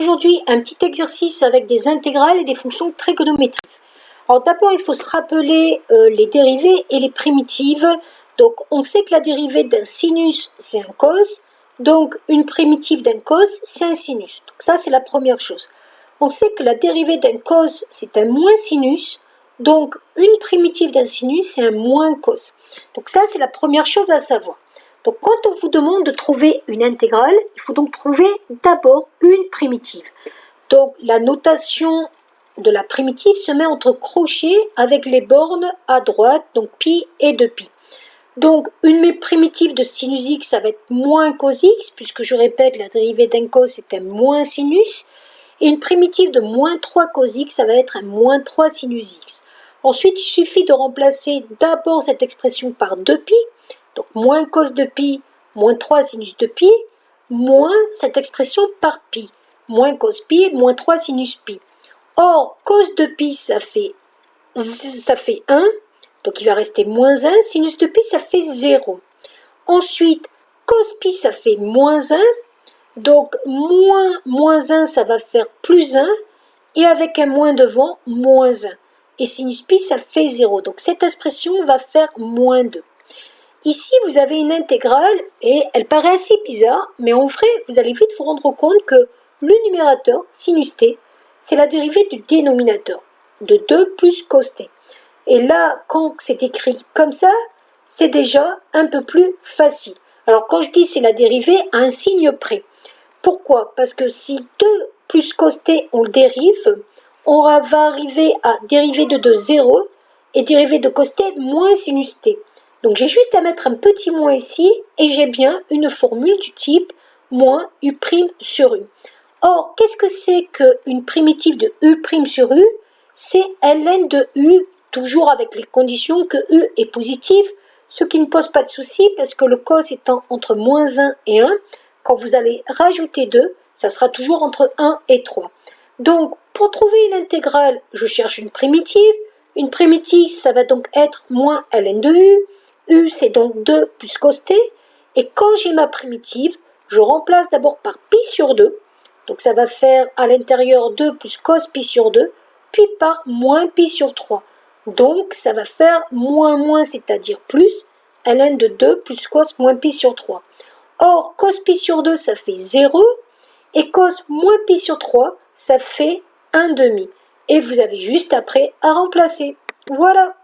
Aujourd'hui, un petit exercice avec des intégrales et des fonctions trigonométriques. Alors d'abord, il faut se rappeler les dérivées et les primitives. Donc on sait que la dérivée d'un sinus, c'est un cos. Donc une primitive d'un cos, c'est un sinus. Donc ça, c'est la première chose. On sait que la dérivée d'un cos, c'est un moins sinus. Donc une primitive d'un sinus, c'est un moins cos. Donc ça, c'est la première chose à savoir. Donc quand on vous demande de trouver une intégrale, il faut donc trouver d'abord une primitive. Donc la notation de la primitive se met entre crochets avec les bornes à droite, donc pi et 2pi. Donc une primitive de sinus x, ça va être moins cos x, puisque je répète, la dérivée d'un cos c'est un moins sinus. Et une primitive de moins 3 cos x, ça va être un moins 3 sinus x. Ensuite, il suffit de remplacer d'abord cette expression par 2pi. Donc, moins cos de pi, moins 3 sinus de pi, moins cette expression par pi. Moins cos pi, moins 3 sinus pi. Or, cos de pi, ça fait 1. Donc, il va rester moins 1. Sinus de pi, ça fait 0. Ensuite, cos pi, ça fait moins 1. Donc, moins 1, ça va faire plus 1. Et avec un moins devant, moins 1. Et sinus pi, ça fait 0. Donc, cette expression va faire moins 2. Ici, vous avez une intégrale et elle paraît assez bizarre, mais en vrai, vous allez vite vous rendre compte que le numérateur, sinus t, c'est la dérivée du dénominateur, de 2 plus cos t. Et là, quand c'est écrit comme ça, c'est déjà un peu plus facile. Alors, quand je dis c'est la dérivée à un signe près. Pourquoi? Parce que si 2 plus cos t, on le dérive, on va arriver à dériver de 2, 0, et dériver de cos t moins sinus t. Donc j'ai juste à mettre un petit moins ici et j'ai bien une formule du type moins u' sur u. Or, qu'est-ce que c'est qu'une primitive de u' sur u? C'est ln de u, toujours avec les conditions que u est positive, ce qui ne pose pas de souci parce que le cos étant entre moins 1 et 1, quand vous allez rajouter 2, ça sera toujours entre 1 et 3. Donc, pour trouver une intégrale, je cherche une primitive. Une primitive, ça va donc être moins ln de u. U, c'est donc 2 plus cos t. Et quand j'ai ma primitive, je remplace d'abord par pi sur 2. Donc ça va faire à l'intérieur 2 plus cos pi sur 2, puis par moins pi sur 3. Donc ça va faire moins, c'est-à-dire plus, ln de 2 plus cos moins pi sur 3. Or, cos pi sur 2, ça fait 0. Et cos moins pi sur 3, ça fait 1 demi. Et vous avez juste après à remplacer. Voilà.